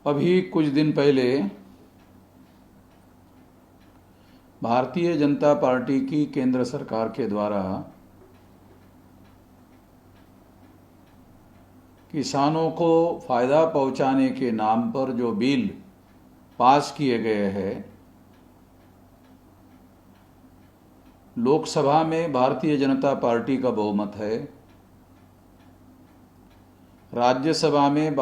अभी कुछ दिन पहले भारतीय जनता पार्टी की केंद्र सरकार के द्वारा किसानों को फ़ायदा पहुंचाने के नाम पर जो बिल पास किए गए हैं, लोकसभा में भारतीय जनता पार्टी का बहुमत है, राज्यसभा में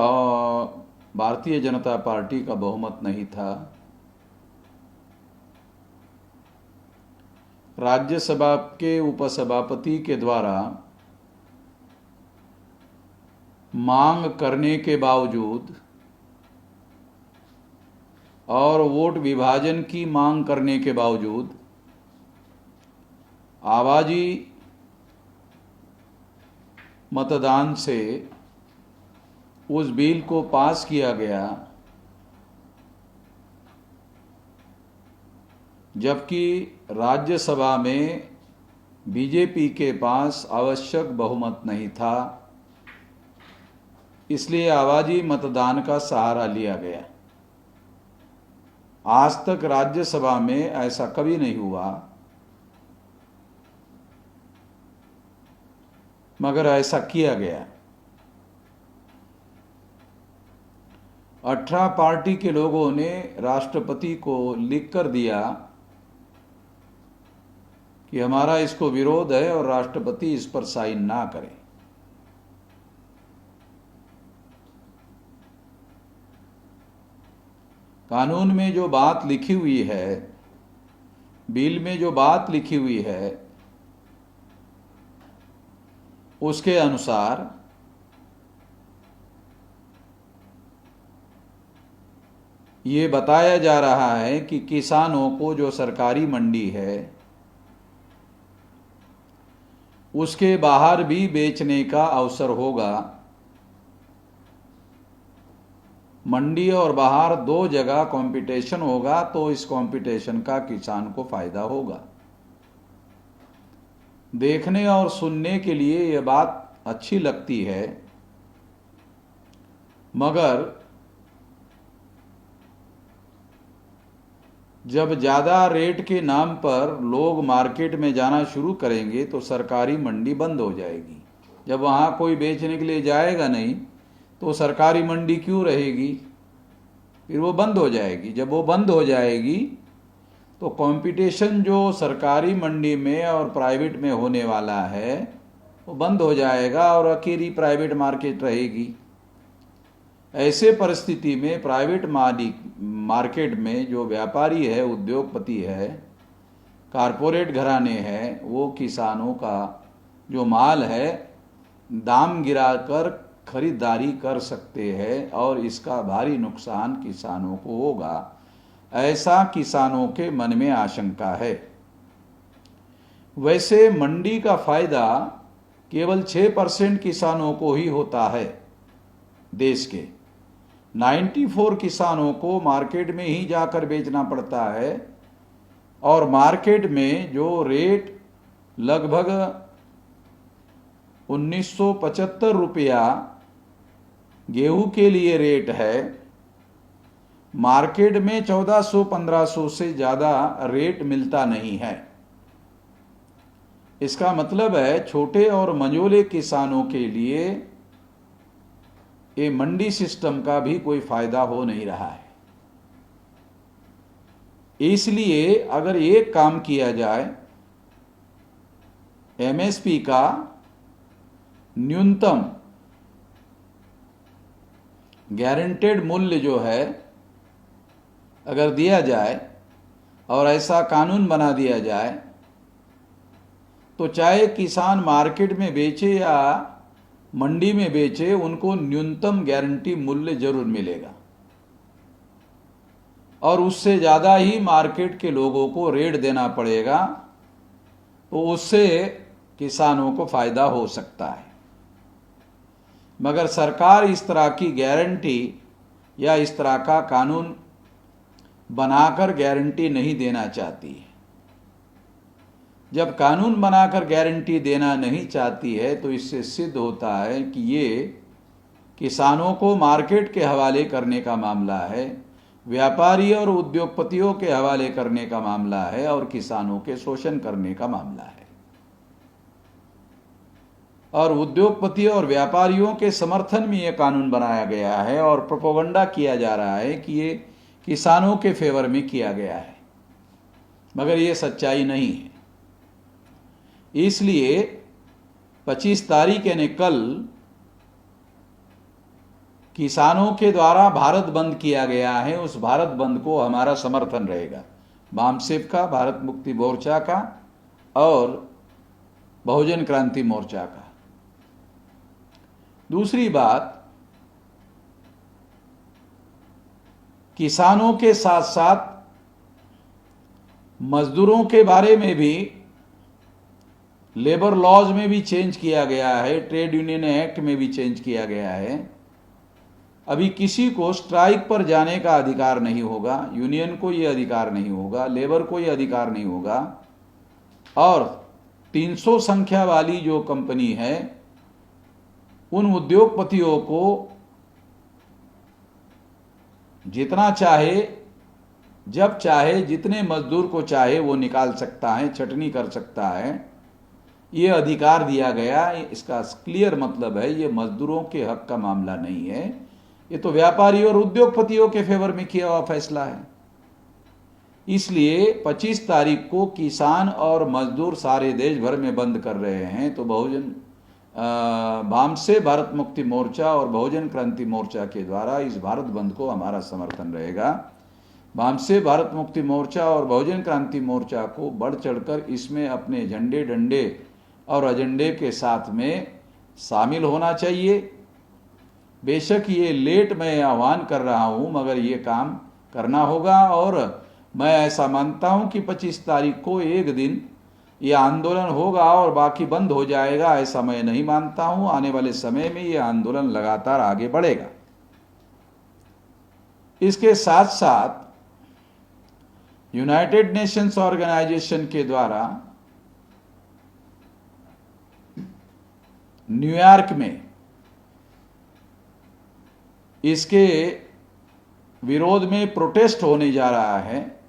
भारतीय जनता पार्टी का बहुमत नहीं था। राज्यसभा के उपसभापति के द्वारा मांग करने के बावजूद और वोट विभाजन की मांग करने के बावजूद आवाजी मतदान से उस बिल को पास किया गया, जबकि राज्यसभा में बीजेपी के पास आवश्यक बहुमत नहीं था। इसलिए आवाजी मतदान का सहारा लिया गया। आज तक राज्यसभा में ऐसा कभी नहीं हुआ, मगर ऐसा किया गया। 18 पार्टी के लोगों ने राष्ट्रपति को लिखकर दिया कि हमारा इसको विरोध है और राष्ट्रपति इस पर साइन ना करें। कानून में जो बात लिखी हुई है, बिल में जो बात लिखी हुई है, उसके अनुसार ये बताया जा रहा है कि किसानों को जो सरकारी मंडी है उसके बाहर भी बेचने का अवसर होगा। मंडी और बाहर दो जगह कंपटीशन होगा, तो इस कंपटीशन का किसान को फायदा होगा। देखने और सुनने के लिए यह बात अच्छी लगती है, मगर जब ज़्यादा रेट के नाम पर लोग मार्केट में जाना शुरू करेंगे तो सरकारी मंडी बंद हो जाएगी। जब वहाँ कोई बेचने के लिए जाएगा नहीं तो सरकारी मंडी क्यों रहेगी? फिर वो बंद हो जाएगी। जब वो बंद हो जाएगी तो कंपटीशन जो सरकारी मंडी में और प्राइवेट में होने वाला है वो बंद हो जाएगा और अकेली प्राइवेट मार्केट रहेगी। ऐसे परिस्थिति में प्राइवेट मार्केट में जो व्यापारी है, उद्योगपति है, कारपोरेट घराने हैं, वो किसानों का जो माल है दाम गिराकर खरीदारी कर सकते हैं और इसका भारी नुकसान किसानों को होगा, ऐसा किसानों के मन में आशंका है। वैसे मंडी का फायदा केवल 6% किसानों को ही होता है। देश के 94 किसानों को मार्केट में ही जाकर बेचना पड़ता है और मार्केट में जो रेट लगभग 1975 रुपया गेहूं के लिए रेट है, मार्केट में 1400-1500 से ज़्यादा रेट मिलता नहीं है। इसका मतलब है छोटे और मंझोले किसानों के लिए ये मंडी सिस्टम का भी कोई फायदा हो नहीं रहा है। इसलिए अगर एक काम किया जाए, एमएसपी का न्यूनतम गारंटेड मूल्य जो है अगर दिया जाए और ऐसा कानून बना दिया जाए तो चाहे किसान मार्केट में बेचे या मंडी में बेचे, उनको न्यूनतम गारंटी मूल्य जरूर मिलेगा और उससे ज़्यादा ही मार्केट के लोगों को रेट देना पड़ेगा, तो उससे किसानों को फायदा हो सकता है। मगर सरकार इस तरह की गारंटी या इस तरह का कानून बनाकर गारंटी नहीं देना चाहती है। जब कानून बनाकर गारंटी देना नहीं चाहती है तो इससे सिद्ध होता है कि ये किसानों को मार्केट के हवाले करने का मामला है, व्यापारी और उद्योगपतियों के हवाले करने का मामला है और किसानों के शोषण करने का मामला है। और उद्योगपतियों और व्यापारियों के समर्थन में यह कानून बनाया गया है और प्रोपेगेंडा किया जा रहा है कि ये किसानों के फेवर में किया गया है, मगर ये सच्चाई नहीं है। इसलिए 25 तारीख यानी कल किसानों के द्वारा भारत बंद किया गया है, उस भारत बंद को हमारा समर्थन रहेगा, बामसेफ का, भारत मुक्ति मोर्चा का और बहुजन क्रांति मोर्चा का। दूसरी बात, किसानों के साथ साथ मजदूरों के बारे में भी लेबर लॉज में भी चेंज किया गया है, ट्रेड यूनियन एक्ट में भी चेंज किया गया है। अभी किसी को स्ट्राइक पर जाने का अधिकार नहीं होगा, यूनियन को यह अधिकार नहीं होगा, लेबर को यह अधिकार नहीं होगा। और 300 संख्या वाली जो कंपनी है, उन उद्योगपतियों को जितना चाहे, जब चाहे, जितने मजदूर को चाहे वो निकाल सकता है, छटनी कर सकता है, ये अधिकार दिया गया। इसका क्लियर मतलब है ये मजदूरों के हक का मामला नहीं है, ये तो व्यापारी और उद्योगपतियों के फेवर में किया हुआ फैसला है। इसलिए 25 तारीख को किसान और मजदूर सारे देश भर में बंद कर रहे हैं, तो बहुजन भामसे भारत मुक्ति मोर्चा और बहुजन क्रांति मोर्चा के द्वारा इस भारत बंद को हमारा समर्थन रहेगा। भामसे भारत मुक्ति मोर्चा और बहुजन क्रांति मोर्चा को बढ़ चढ़कर इसमें अपने झंडे, डंडे और एजेंडे के साथ में शामिल होना चाहिए। बेशक ये लेट मैं आह्वान कर रहा हूँ, मगर ये काम करना होगा। और मैं ऐसा मानता हूँ कि 25 तारीख को एक दिन ये आंदोलन होगा और बाकी बंद हो जाएगा, ऐसा मैं नहीं मानता हूँ। आने वाले समय में ये आंदोलन लगातार आगे बढ़ेगा। इसके साथ साथ यूनाइटेड नेशंस ऑर्गेनाइजेशन के द्वारा न्यूयॉर्क में इसके विरोध में प्रोटेस्ट होने जा रहा है,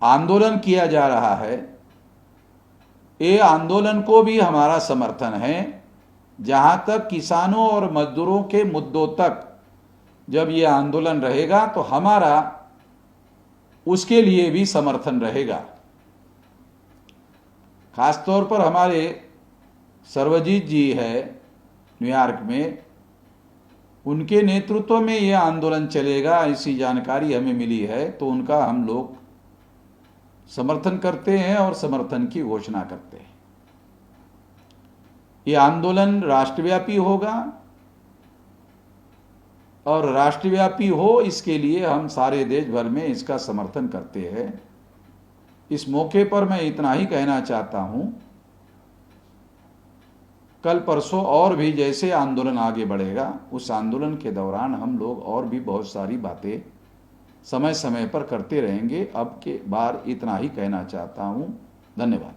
आंदोलन किया जा रहा है। ये आंदोलन को भी हमारा समर्थन है। जहां तक किसानों और मजदूरों के मुद्दों तक जब ये आंदोलन रहेगा तो हमारा उसके लिए भी समर्थन रहेगा। खासतौर पर हमारे सर्वजीत जी है न्यूयॉर्क में, उनके नेतृत्व में यह आंदोलन चलेगा, ऐसी जानकारी हमें मिली है। तो उनका हम लोग समर्थन करते हैं और समर्थन की घोषणा करते हैं। ये आंदोलन राष्ट्रव्यापी होगा और राष्ट्रव्यापी हो इसके लिए हम सारे देश भर में इसका समर्थन करते हैं। इस मौके पर मैं इतना ही कहना चाहता हूं, कल परसों और भी जैसे आंदोलन आगे बढ़ेगा, उस आंदोलन के दौरान हम लोग और भी बहुत सारी बातें समय समय पर करते रहेंगे। अब के बार इतना ही कहना चाहता हूं। धन्यवाद।